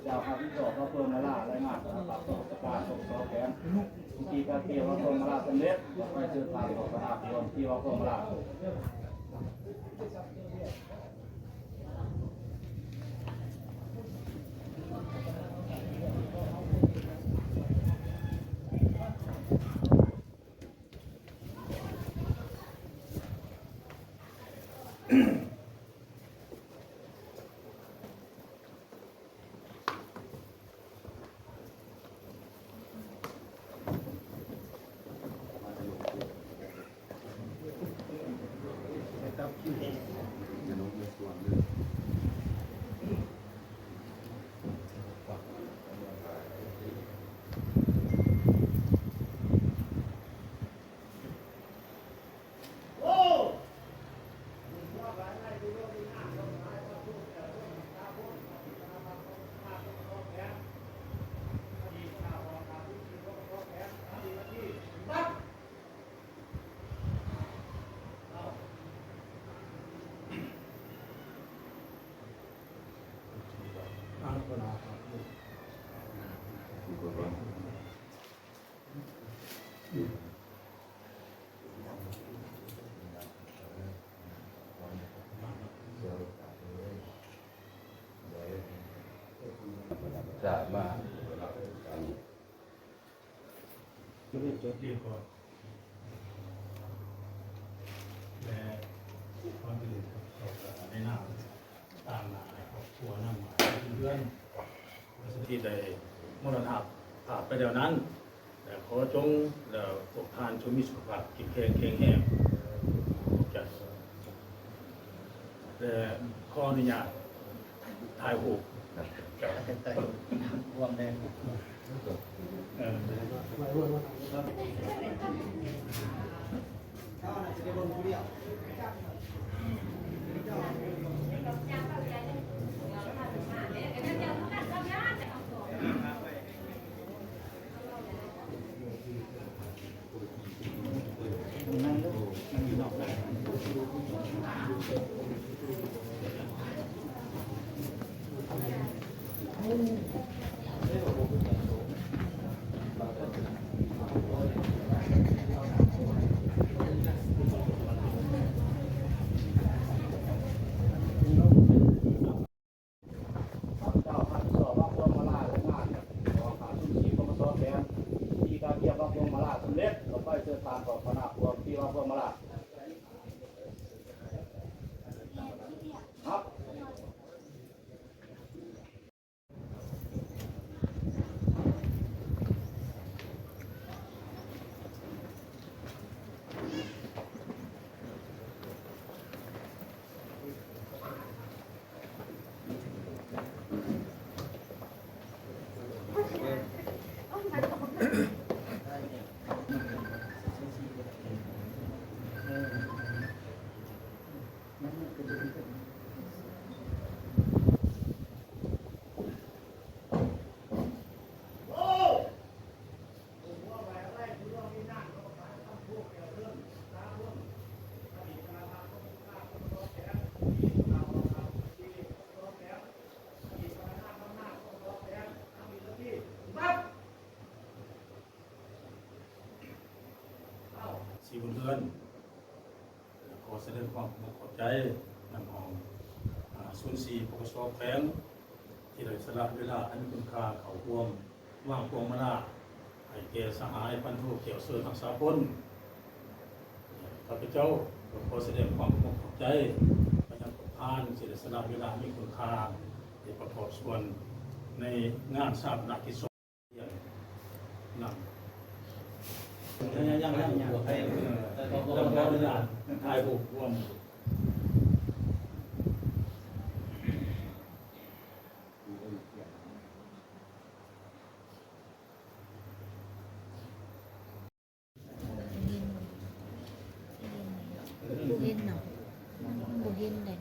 เจ้าข้าพิจารณาเพิ่มมาล่ารายงานปรับตัวการส่งสอบแผนที่การเกี่ยวกับเพิ่มมาล่าสำเร็จไปเจอทางของคณะรวมที่ว่าเพิ่มมาล่าจะมาจดเรียกก่อนและความเป็นในหน้าตามมาครอบครัวนั่งมาเพื่อนที่ได้มรณภาพไปเดี๋ยวนั้นแต่ขอจงพวกทานจงมีสุขภาพกินแข็งแรงจัดแต่ข้ออนุญาตถ่ายรูปรวมแดงสีบุญเรือนขอแสดงความขอบใจนำของศูนย์4ปกสแขวงที่ได้สละเวลาอันมีคุณค่าเขาร่วมว่างพวงมาลาให้แก่สหายพันธุเกี่ยวเสือทักษาพลข้าพเจ้าขอแสดงความขอบใจไปยังประธานที่ได้สละเวลามีคุณค่าในประกอบส่วนในงานชาปนกิจศพนำยังต้องขออนุญาตถ่ายรูปรวมเห็นเนาะบ่เห็นเลย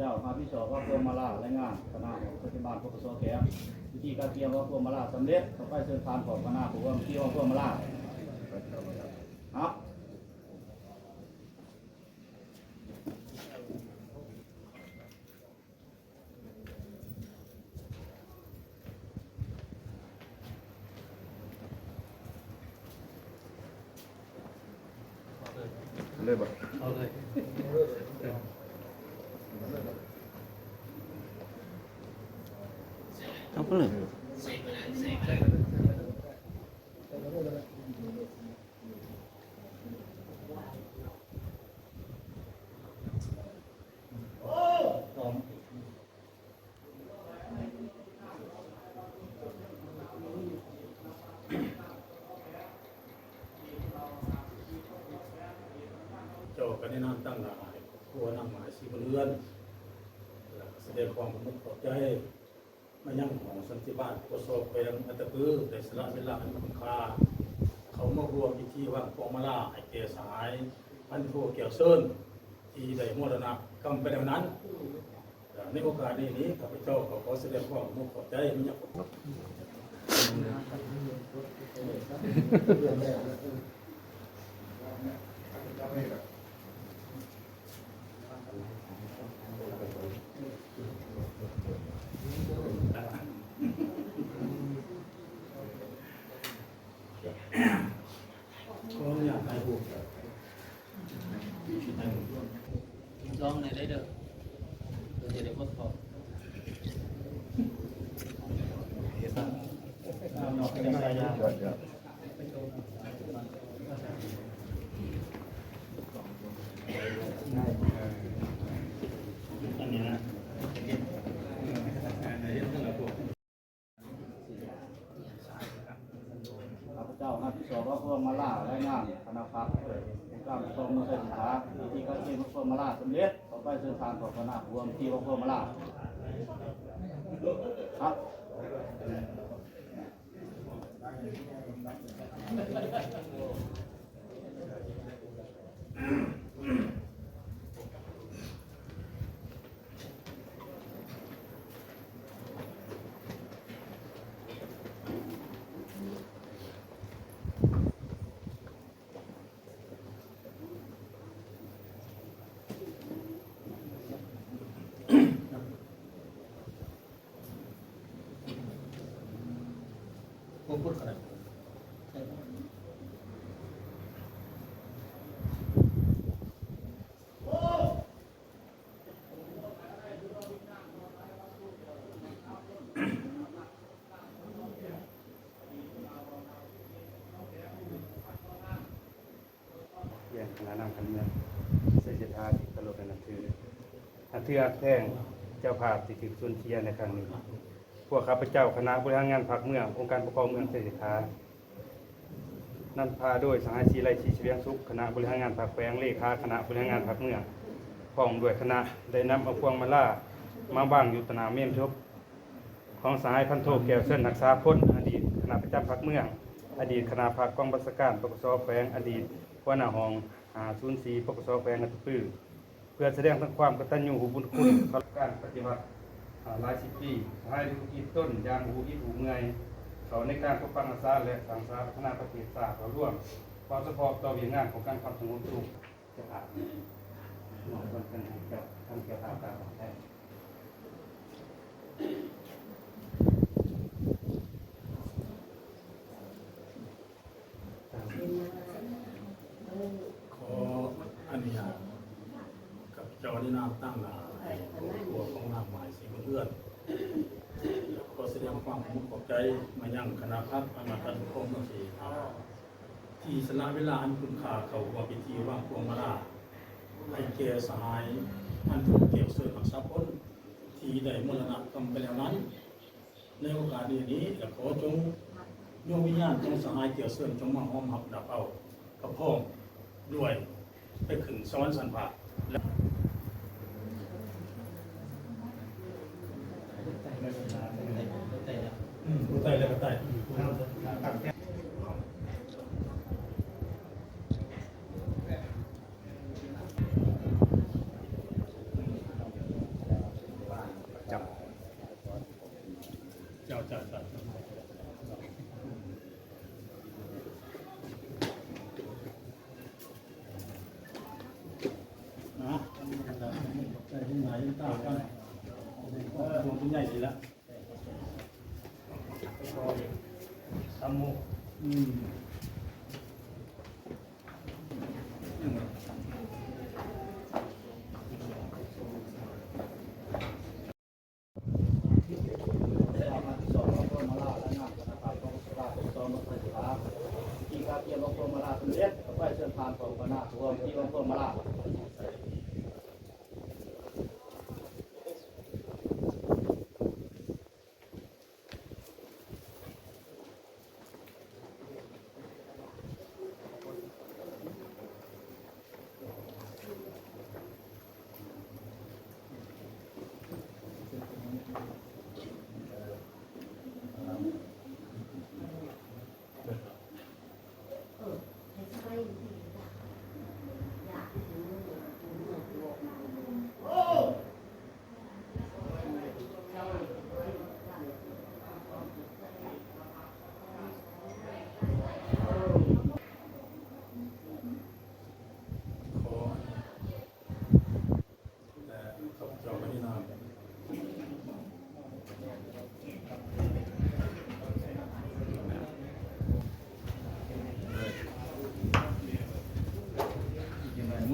จ้าพาพิชอบว่าพวงมาลารายงานคณะของปฏิบัติปกสแก้ววิธีการเตรียมว่าพวงมาลาสำเร็จต่อไปเชิญทานของคณะผู้ว่าที่ว่าพวงมาลาครับเลยบ่ เอาเลย เอาไปเลย เจ้าก็ได้นำตั้งหลายครัวนำหมายสีบนเรือนแล้วก็แสดงความขอบใจมายังของสันติบาลปกสแขวงอัตตปือได้สละเวลาอันคุ้มค่าเขามารวมพิธีว่างพวงมาลาให้แก่สหายพันโทเกี่ยวเซินที่ได้มรณะกรรมไปแล้วนั้นในโอกาสนี้ข้าพเจ้าขอแสดงความขอบใจมายัง ก็อยากให้ผู้ลองในได้เด้อจะได้พบเขานอกจากใจยากอันนี้นะข้าพเจ้าพาพิชอบว่าพวงมาลารายงานคณะพักองค์การปกครองเมืองเศรษฐาวิธีการเตรียมว่าพวงมาลาสำเร็จต่อไปเชิญทานของคณะผู้ว่าที่ว่าพวงมาลาครับ ผมพูดอะไรเรียนคณะนำกันเมืองเศรษฐาที่ตลกนับถืออันเทือแท่งเจ้าภาพที่ถือส่วนเชียร์ในครั้งนี้พวกข้าพเจ้าคณะบริหารงานพรรคเมืององค์การปกครองเมืองเศรษฐานำพาโดยสหายชีไรชีเฉียงสุขคณะบริหารงานพรรคแขวงเลขาคณะบริหารงานพรรคเมืองพร้อมด้วยคณะได้นำเอาพวงมาล่ามาบ้างอยู่ตนาเมียนทบของสหายพันโทแก้วเส้นนักษาพ้นอดีตคณะประจำพรรคเมืองอดีตคณะพรรคกองบัญชาการปกสแขวงอดีตหัวหน้าห้อง04ปกสแขวงอัตตปือเพื่อแสดงทั้งความกตัญญูหูบุญคุณต่อการปฏิบัติหลายสิบปีให้ธุรกิจต้นยางหูอิฐหูเมื่อยเขาในการปกปักรักษาและสังสารพัฒนาประเทศชาติเขาร่วมความสปอร์ตต่อเวียงงานของการความสงบสุขจะผ่านหน่วยคนเป็นให้กับทำเกี่ยวกับการของแท้ ขออนุญาตกับเจ้าในนามตั้งหลายครอบครัวของนางหมายสีเพื่อนขอแสดงความขอบใจมายังคณะพักอนาคตของเมืองศรีที่สละเวลาอันคุณค่าเขาว่าพิธีว่างพวงมาลาให้แก่สหายอันถูกเก็บเสื่อมรักษาพ้นที่ได้มรณะกรรมไปแล้วนั้น ในโอกาสนี้ขอจงดวงวิญญาณจงสหายเกี่ยวเสื่อมจงมาห้อมหับดับเอากับพ่อด้วยไปขึ้นสวรรค์สันผาและผู้ใต้และผู้ใต้ ใหญ่สิละ ตำหมู ที่สองพวกมาลาและงานธนาคารของสภาเป็นซ้อมมาศึกษาที่การเตรียมพวกมาลาสำเร็จไปเชิญทานของคณะรวมที่พวกมาลา ขอและข้าพเจ้าพระนาม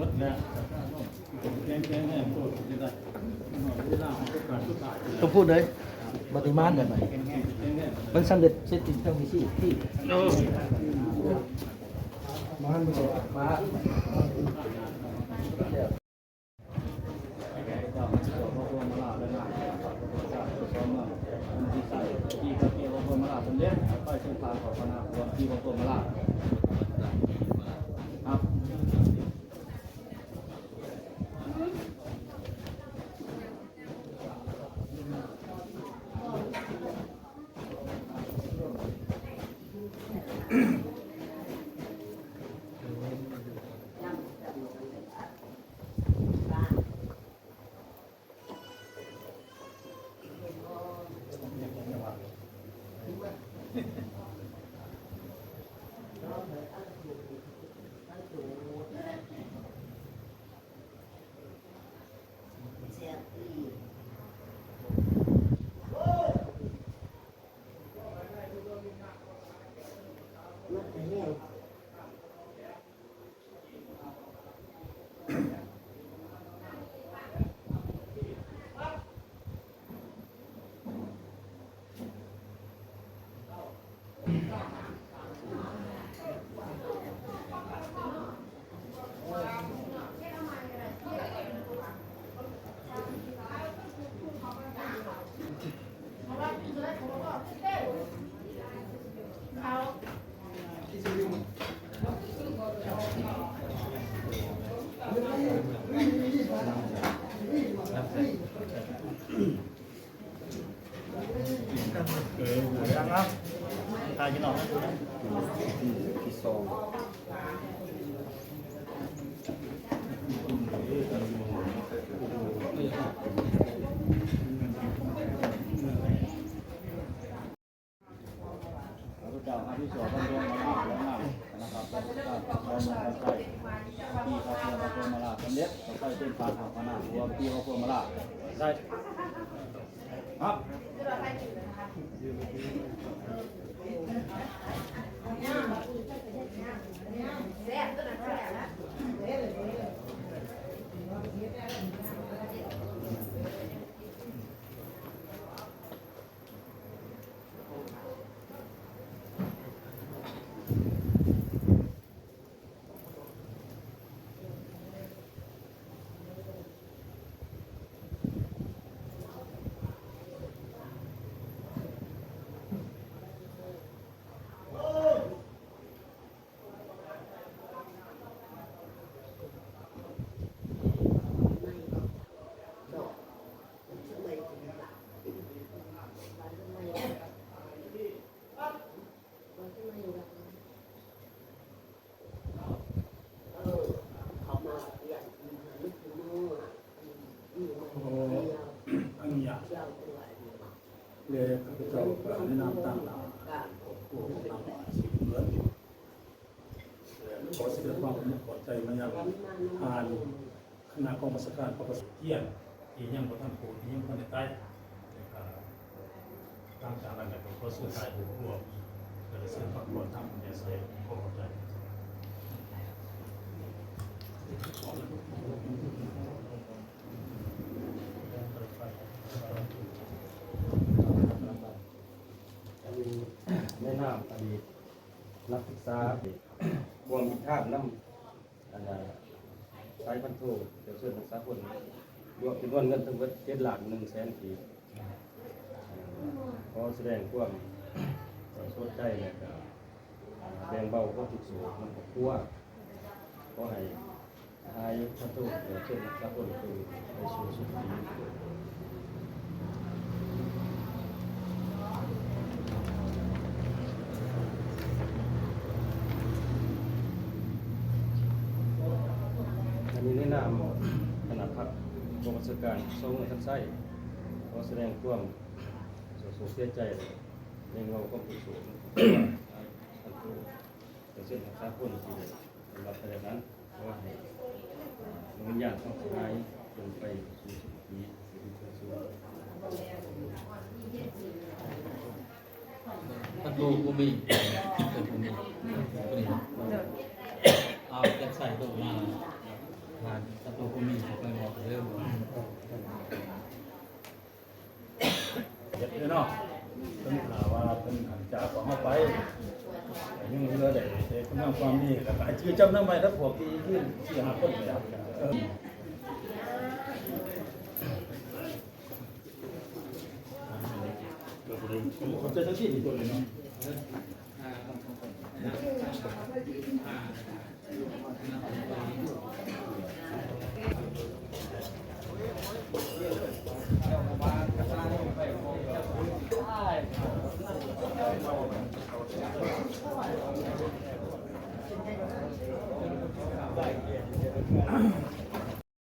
มดแล้วแกงแห้งโคตรจะได้เวลาของการสุดท้าย ต้องพูดเลยปฏิมาณกันหน่อยมันสำเร็จเสร็จจริงต้องมีที่มาหันมามา เจ้าที่สองพวกมาลาและงานธนาคารของสภาเป็นซ้อมมาที่ใส่ที่การเตรียมพวกมาลาสำเร็จไปเชิญทานของคณะรวมที่พวกมาลาครับ ดังครับตายจะหนอน ที่สอง พระเจ้าที่สองพระองค์มาลาและงานนะครับพระเจ้าพระองค์มาใส่ที่พระเจ้าพระองค์มาลาสำเร็จต่อไปเป็นทานของคณะรวมที่พระองค์มาลาได้ครับ อันนี้เลยข้าพเจ้าแนะนำต่างหลักผู้ต่างสิ่งเหมือนขอแสดงความขอบใจมายังทานคณะกรรมการพระประสงค์เที่ยงที่ยังบ่ทันโผล่ที่ยังบ่ได้ใต้ หลังจากนั้นก็ขอสื่อสารถึงพวกก็เลยสื่อพักผ่อนทำเนี่ยใส่ขอเข้าใจอันนี้แม่น้ำอดีตนักศึกษาบวมท่าบน้ำอันสายพันธุ์โทเดี๋ยวเชิญนักศึกษาคนรวมจำนวนเงินทั้งหมด7,100,000 กีบขอแสดงความสนใจและก็แบ่งเบาความทุกข์โศกมันก็กลัวขอให้หายพันธุ์โทเดี๋ยวเชิญนักศึกษาคนคือไปสู่สุขดีอันนี้แนะนำคณะพัฒน์กองบัญชาการทรงทันไส้ขอแสดงความโศกเสียใจเลยในเงาความทุกข์โศกพันธุ์โทเดี๋ยวเชิญนักศึกษาคนที่ได้รับไปนั้นขอให้ดวงวิญญาณของสหายจงไปสู่สุคติสู่ ประตูกูมีเป็นกูมีเอาแกใส่ตัวมาทานประตูกูมีไปบอกเรื่อง เด็ดเลยเนาะเป็นข่าวว่าเป็นหันจ่าของมาไปแต่ยังเหลือได้แต่คุณงามความดีแล้วก็ชื่อจำได้ไหมถ้าพวกที่ขึ้นที่หาคนไปครับเขาจะทั้งที่อีกตัวเลยเนาะ เ